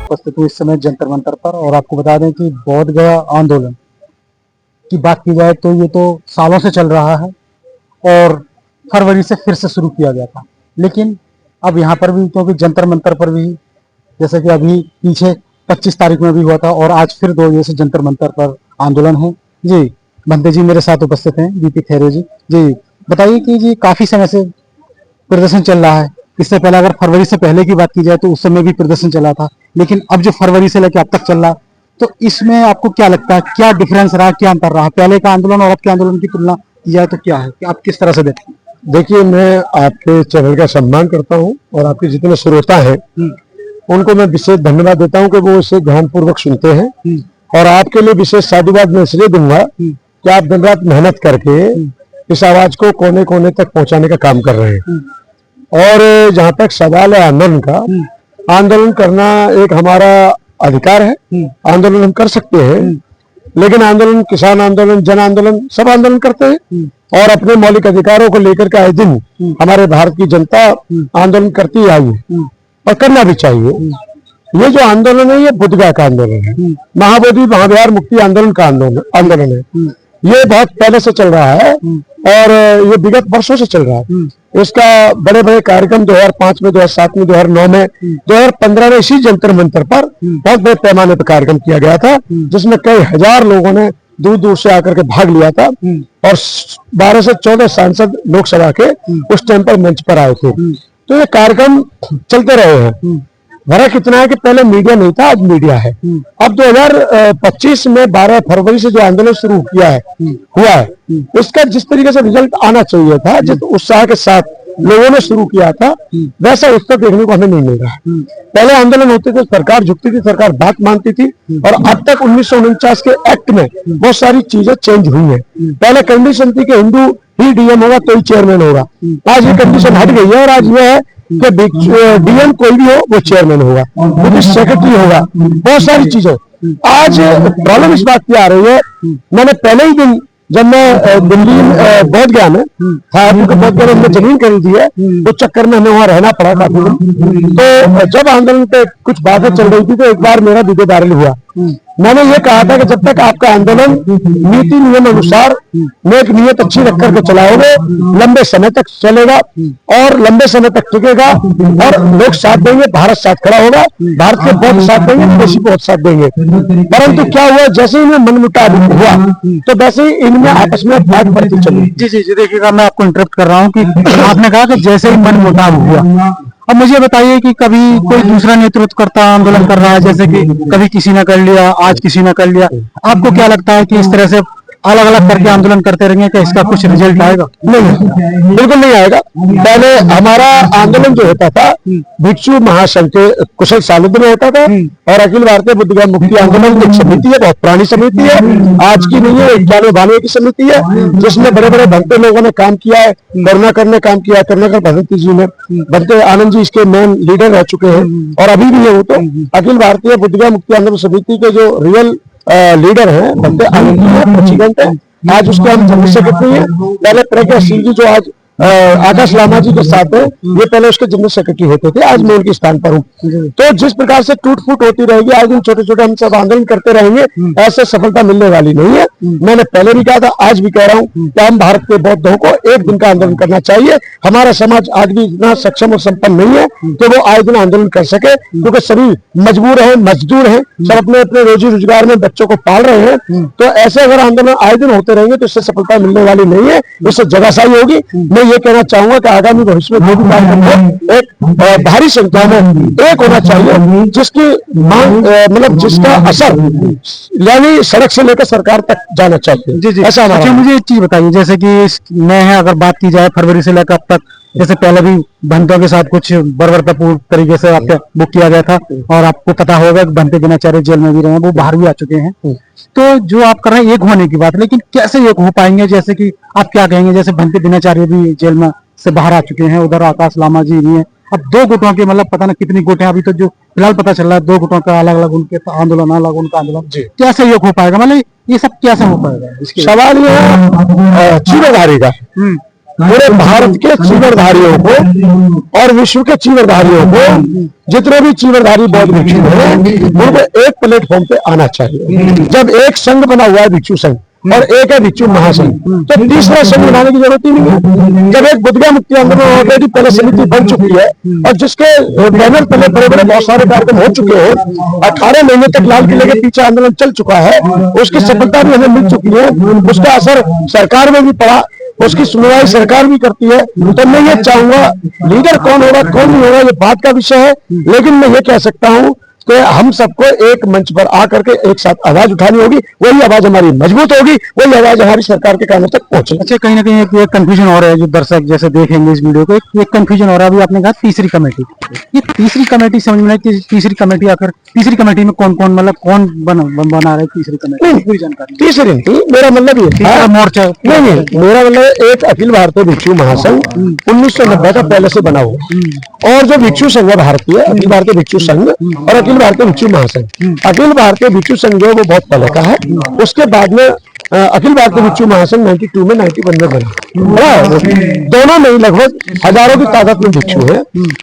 उपस्थित हूँ इस समय जंतर मंतर पर। और आपको बता दें कि बोध गया आंदोलन की बात की जाए तो ये तो सालों से चल रहा है और फरवरी से फिर से शुरू किया गया था। लेकिन अब यहाँ पर भी, क्योंकि जंतर मंतर पर भी जैसे कि अभी पीछे 25 तारीख में भी हुआ था और आज फिर 2 से जंतर मंतर पर आंदोलन है। जी बंते जी मेरे साथ उपस्थित हैं, बीपी खैरे जी। जी बताइए कि जी काफी समय से प्रदर्शन चल रहा है। इससे पहले अगर फरवरी से पहले की बात की जाए तो उस समय भी प्रदर्शन चला था, लेकिन अब जो फरवरी से लेकर अब तक चल रहा, तो इसमें आपको क्या लगता है, क्या डिफरेंस रहा, क्या अंतर रहा? पहले का आंदोलन और अब के आंदोलन की तुलना की जाए तो क्या है, कि आप किस तरह से देखते हैं? देखिए, मैं आपके चैनल का सम्मान करता हूं और आपके जितने श्रोता हैं उनको मैं विशेष धन्यवाद देता हूं कि वो इसे ध्यानपूर्वक सुनते हैं। और आपके लिए विशेष साधुवाद मैं इसलिए दूंगा कि आप दिन रात मेहनत करके इस आवाज को कोने कोने तक पहुंचाने का काम कर रहे हैं। और जहां तक सवाल है आंदोलन का, आंदोलन करना एक हमारा अधिकार है, आंदोलन हम कर सकते हैं। लेकिन आंदोलन, किसान आंदोलन, जन आंदोलन, सब आंदोलन करते हैं और अपने मौलिक अधिकारों को लेकर के आए दिन हमारे भारत की जनता आंदोलन करती आई है और करना भी चाहिए। ये जो आंदोलन है ये बुद्धगया का आंदोलन है, महाबोधि महाविहार मुक्ति आंदोलन का आंदोलन है। ये बहुत पहले से चल रहा है और ये विगत वर्षों से चल रहा है। इसका बड़े बड़े कार्यक्रम 2005 में, 2007 में, 2009 में, 2015 में इसी जंतर मंतर पर बहुत बड़े पैमाने पर कार्यक्रम किया गया था, जिसमें कई हजार लोगों ने दूर दूर से आकर के भाग लिया था और 12 से 14 सांसद लोकसभा के उस टाइम पर मंच पर आए थे। तो ये कार्यक्रम चलते रहे हैं। फर्क इतना है कि पहले मीडिया नहीं था, आज मीडिया है। अब 2025 में 12 फरवरी से जो आंदोलन शुरू हुआ है उसका जिस तरीके से रिजल्ट आना चाहिए था, जिस उत्साह के साथ लोगों ने शुरू किया था, वैसा उत्तर देखने को हमें नहीं मिल रहा। पहले आंदोलन होते थे, सरकार झुकती थी, सरकार बात मानती थी और अब तक 1949 के एक्ट में बहुत सारी चीजें चेंज हुई है। पहले कंडीशन थी कि हिंदू ही डीएम होगा तो ही चेयरमैन होगा। आज ये कंडीशन हट गई है और आज ये है कि डीएम कोई भी हो वो चेयरमैन होगा, बुद्धिस्ट सेक्रेटरी होगा, बहुत सारी चीजें। आज प्रॉब्लम इस बात की आ रही है, मैंने पहले ही दिन जब मैं दिल्ली बोध गया में था, बोध गया में जमीन खरीदी है, उस चक्कर में हमें वहां रहना पड़ा काफी दिन। तो जब आंदोलन पे कुछ बातें चल रही थी तो एक बार मेरा वीडियो वायरल हुआ। मैंने ये कहा था कि जब तक आपका आंदोलन नीति नियम अनुसार नेक नियत अच्छी रख करके चलाओगे, लंबे समय तक चलेगा और लंबे समय तक टिकेगा और लोग साथ देंगे, भारत साथ खड़ा होगा, भारत के बौद्ध साथ देंगे, विदेशी बौद्ध साथ देंगे। परंतु क्या हुआ, जैसे ही इनमें मनमुटाव हुआ तो वैसे ही इनमें आपस में बात बढ़ती चली। जी देखिएगा, मैं आपको इंटरप्ट कर रहा हूँ कि आपने कहा कि जैसे ही मनमुटाव हुआ। अब मुझे बताइए कि कभी कोई दूसरा नेतृत्व करता आंदोलन कर रहा है, जैसे कि कभी किसी ने कर लिया, आज किसी ने कर लिया, आपको क्या लगता है कि इस तरह से अलग अलग करके आंदोलन करते रहेंगे क्या इसका कुछ रिजल्ट आएगा? नहीं, बिल्कुल नहीं आएगा। पहले हमारा आंदोलन जो होता था भिक्षु महासंघ के कुशल सानिध्य में होता था और अखिल भारतीय बुद्धगया मुक्ति आंदोलन एक समिति है, बहुत पुरानी समिति है, आज की नहीं है, 91-92 की समिति है, जिसमें बड़े बड़े भंते लोगों ने काम किया है। करुणाकर ने काम किया, करुणाकर भगवती जी ने, भंते आनंद जी इसके मेन लीडर रह चुके हैं और अभी भी है वो। तो अखिल भारतीय बुद्धगया मुक्ति आंदोलन समिति के जो रियल लीडर हैं भंते आनंद जी है, प्रेसिडेंट है, आज उसके हम जनरल सेक्रेटरी है। पहले प्रज्ञा सिंह जी जो आज आकाश लामा जी के साथ है, ये पहले उसके जनरल सेक्रेटरी होते थे, आज मैं उनके स्थान पर हूँ। तो जिस प्रकार से टूट फूट होती रहेगी, आज दिन छोटे छोटे हम सब आंदोलन करते रहेंगे, ऐसे सफलता मिलने वाली नहीं है। मैंने पहले भी कहा था, आज भी कह रहा हूँ कि हम भारत के बौद्धों को एक दिन का आंदोलन करना चाहिए। हमारा समाज आज भी इतना सक्षम और संपन्न नहीं है कि वो आए दिन आंदोलन कर सके, क्योंकि सभी मजबूर है, मजदूर है, सब अपने अपने रोजी रोजगार में बच्चों को पाल रहे हैं। तो ऐसे अगर आंदोलन आए दिन होते रहेंगे तो इससे सफलता मिलने वाली नहीं है, इससे जगहसाई होगी। मैं ये कहना चाहूंगा कि आगामी भविष्य में जो भी कार्यक्रम हो, एक भारी संख्या में एक होना चाहिए, जिसकी मांग मतलब जिसका असर यानी सड़क से लेकर सरकार तक जाना चाहिए। जी ऐसा अच्छा, मुझे एक चीज बताइए, जैसे कि नए हैं, अगर बात की जाए फरवरी से लेकर अब तक, जैसे पहले भी भंतों के साथ कुछ बर्बरतापूर्ण तरीके से आपका बुक किया गया था और आपको पता होगा कि भंते दिनाचार्य जेल में भी रहे हैं, वो बाहर भी आ चुके हैं। तो जो आप कर रहे हैं एक होने की बात, लेकिन कैसे एक हो पाएंगे? जैसे कि आप क्या कहेंगे, जैसे भंते दिनाचार्य भी जेल में से बाहर आ चुके हैं, उधर आकाश लामा जी भी हैं, अब 2 गुटों के मतलब पता ना कितनी गुट हैं, अभी तो जो फिलहाल पता चल रहा है 2 गुटों का अलग अलग, उनके आंदोलन अलग, उनका आंदोलन, कैसे ये हो पाएगा? मतलब ये सब कैसे हो पाएगा? सवाल ये है चूड़ेदारी का। पूरे भारत के चीवरधारियों को और विश्व के चीवरधारियों को, जितने भी चीवरधारी बौद्ध भिक्षु हैं, उनको एक प्लेटफॉर्म पे आना चाहिए। जब एक संघ बना हुआ है भिक्षु संघ और एक है भिक्षु महासंघ, तो तीसरा संघ बनाने की जरूरत ही नहीं है। जब एक बुद्धगया मुक्ति आंदोलन ऑलरेडी पहले समिति बन चुकी है और जिसके बैनर पहले बड़े बड़े बहुत सारे कार्यक्रम हो चुके हैं, 18 महीने तक लाल किले के पीछे आंदोलन चल चुका है, उसकी सफलता भी हमें मिल चुकी है, उसका असर सरकार में भी पड़ा, उसकी सुनवाई सरकार भी करती है। तो मैं ये चाहूंगा, लीडर कौन होगा कौन नहीं होगा ये बात का विषय है, लेकिन मैं ये कह सकता हूँ कि हम सबको एक मंच पर आकर के एक साथ आवाज उठानी होगी, वही आवाज हमारी मजबूत होगी, वही आवाज हमारी सरकार के कानों तक पहुंचे। अच्छा, कहीं ना कहीं एक कंफ्यूजन हो रहा है, जो दर्शक जैसे देखेंगे इस वीडियो को, एक कंफ्यूजन हो रहा है। अभी आपने कहा तीसरी कमेटी, ये तीसरी कमेटी समझ में नहीं, तीसरी कमेटी आकर तीसरी कमेटी में कौन कौन, मतलब कौन बना रहा है तीसरी कमेटी, पूरी जानकारी। तीसरी नहीं, मेरा मतलब ये मोर्चा नहीं, मेरा मतलब एक अखिल भारतीय भिक्षु महासंघ 1990 का पहले से बना हुआ, और जो भिक्षु संघ है भारतीय, अखिल भारतीय भिक्षु संघ और अखिल भारतीय भिक्षु महासंघ। अखिल भारतीय भिक्षु संघ जो वो बहुत पहले का है, उसके बाद में अखिल भारतीय भिक्षु महासंघ 92 में 91 में बना। दोनों में लगभग हजारों की तादाद में भिक्षु है,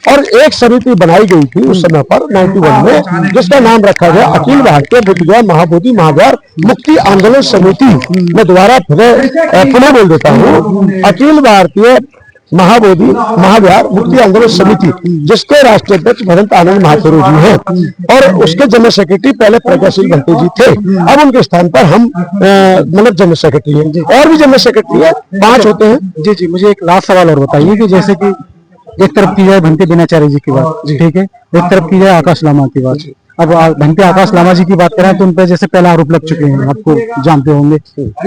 और एक समिति बनाई गई थी उस समय पर 91 में, जिसका नाम रखा गया अखिल भारतीय बुद्धगया महाबोधि महाव्यार मुक्ति आंदोलन समिति। मैं दोबारा पुनः बोल देता हूँ, अखिल भारतीय महाबोधि महाव्यार मुक्ति आंदोलन समिति, जिसके राष्ट्रीय अध्यक्ष भदंत आनंद महाथुरु जी हैं, और उसके जनरल सेक्रेटरी पहले प्रज्ञाशील बंटी जी थे। अब उनके स्थान पर हम मतलब जनरल सेक्रेटरी हैं, और भी जनरल सेक्रेटरी है, 5 होते हैं। जी जी, मुझे एक लास्ट सवाल और बताइए कि जैसे कि एक तरफ की जाए भंते दिनाचार्य जी की बात, ठीक है, एक तरफ की जाए आकाश लामा की बात। अब भंते आकाश लामा जी की बात करें तो उन पर जैसे पहला आरोप लग चुके हैं, आपको जानते होंगे।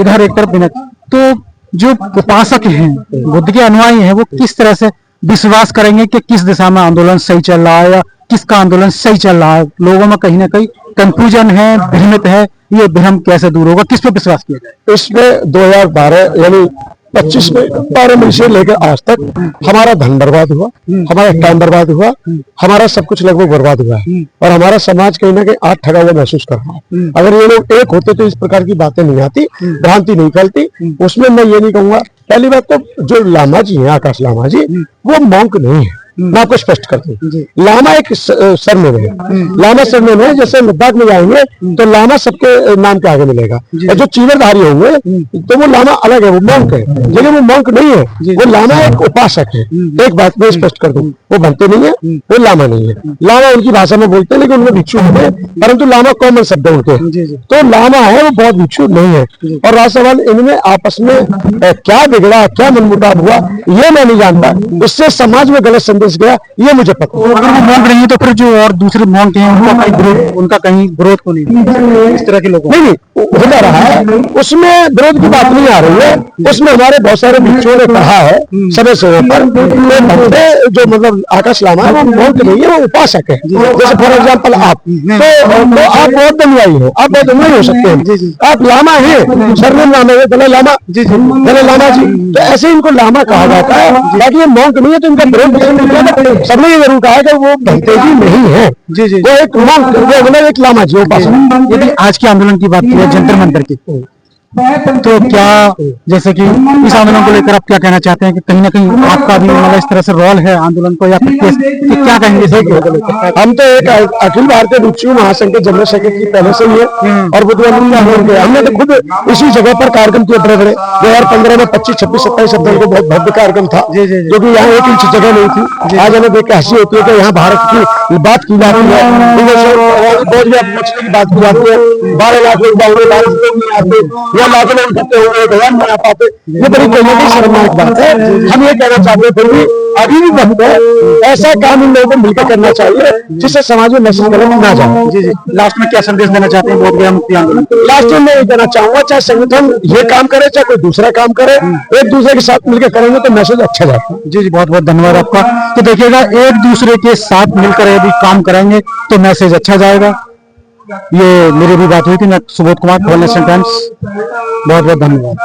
इधर एक तरफ तो जो उपासक हैं, बुद्ध के अनुयायी हैं, वो किस तरह से विश्वास करेंगे कि किस दिशा में आंदोलन सही चल रहा है या किसका आंदोलन सही चल रहा है? लोगों में कहीं ना कहीं कंफ्यूजन है, भ्रमित है, ये भ्रम कैसे दूर होगा, किस पे विश्वास किया जाए? इसमें 2012 यानी 25 में 12 में से लेकर आज तक हमारा धन बर्बाद हुआ, हमारा टाइम बर्बाद हुआ, हमारा सब कुछ लगभग बर्बाद हुआ है, और हमारा समाज कहीं ना कहीं आज ठगा हुआ महसूस कर रहा है। अगर ये लोग एक होते तो इस प्रकार की बातें नहीं आती, भ्रांति नहीं फैलती। उसमें मैं ये नहीं कहूंगा, पहली बात तो जो लामा जी हैं, आकाश लामा जी, वो मॉन्क नहीं है। मैं आपको स्पष्ट कर दूं, लामा एक सरनेम है, लामा सरनेम है। जैसे लद्दाख में जाएंगे तो लामा सबके नाम के आगे मिलेगा, और जो चीवरधारी होंगे तो वो लामा अलग है, वो मॉन्क है, लेकिन वो मॉन्क नहीं है, वो लामा एक उपासक है। एक बात मैं स्पष्ट कर दूं, वो बनते नहीं है, वो लामा नहीं है। लामा उनकी भाषा में बोलते हैं, लेकिन उनमें भिक्षु होते हैं, परंतु लामा कॉमन शब्द है उनके, तो लामा है, वो बहुत भिक्षु नहीं है। और रहा सवाल इनमें आपस में क्या बिगड़ा, क्या मनमुटाव हुआ, ये मैं नहीं जानता, इससे समाज में गलत संदेश गया, ये मुझे पता। अगर वो मॉन्क नहीं है तो फिर जो और दूसरे मॉन्क हैं उनका कहीं विरोध को नहीं, इस तरह के लोग नहीं होता रहा है, उसमें विरोध की बात नहीं आ रही है। उसमें हमारे बहुत सारे भिक्षुओं ने कहा है समय समय पर, तो जो मतलब आकाश लामा है वो मॉन्क नहीं है, वो उपासक है। जैसे फॉर एग्जाम्पल आप तो आप बहुत अनुयायी हो, आप बहुत अनुयायी हो सकते हैं, आप लामा है, सरनेम लामा है, दलाई लामा, दलाई लामा जी, तो ऐसे इनको लामा कहा जाता है। बाकी ये मॉन्क नहीं है, तो इनका विरोध सबने ये जरूर कहा है कि वो भंते जी नहीं है, वो एक मॉन्क, वो मतलब एक लामा जी उपासक। यदि आज के आंदोलन की बात की जाए, जंतर मंतर की, तो क्या जैसे कि इस आंदोलन को लेकर आप क्या कहना चाहते हैं कि कहीं ना कहीं आपका भी मतलब इस तरह से रोल है आंदोलन को, या फिर कि क्या कहेंगे? हम तो एक अखिल भारतीय भिक्षु महासंघ के जनरल सेक्रेटरी पहले से ही है, और हमने तो खुद इसी जगह पर कार्यक्रम किए बड़े बड़े। 2015 में 25, 26, 27 अप्रैल को बहुत भव्य कार्यक्रम था, जो कि यहाँ 1 इंच जगह नहीं थी। आज हमें देख के हंसी होती है कि यहाँ भारत की बात की जाती है, मछली की बात की जाती है, 12 लाख लोग आते, या लाखों लोग इकट्ठे हो रहे, भगवान बना पाते, ये बड़ी कहीं की शर्मनाक बात है। हम ये कहना चाहते हैं, फिर भी अभी भी वक्त है, ऐसा काम इन लोगों को मिलकर करना चाहिए जिससे समाज में मैसेज गलत ना जाए। लास्ट में क्या संदेश देना चाहते हैं बोधगया मुक्ति आंदोलन? लास्ट में मैं ये कहना चाहूंगा, चाहे संगठन ये काम करे चाहे कोई दूसरा काम करे, एक दूसरे के साथ मिलकर करेंगे तो मैसेज अच्छा जाता है। जी, बहुत बहुत धन्यवाद आपका। तो देखिएगा, एक दूसरे के साथ मिलकर यदि काम करेंगे तो मैसेज अच्छा जाएगा। ये मेरी भी बात हुई थी, मैं सुबोध कुमार, नेशनल टाइम्स। बहुत बहुत धन्यवाद।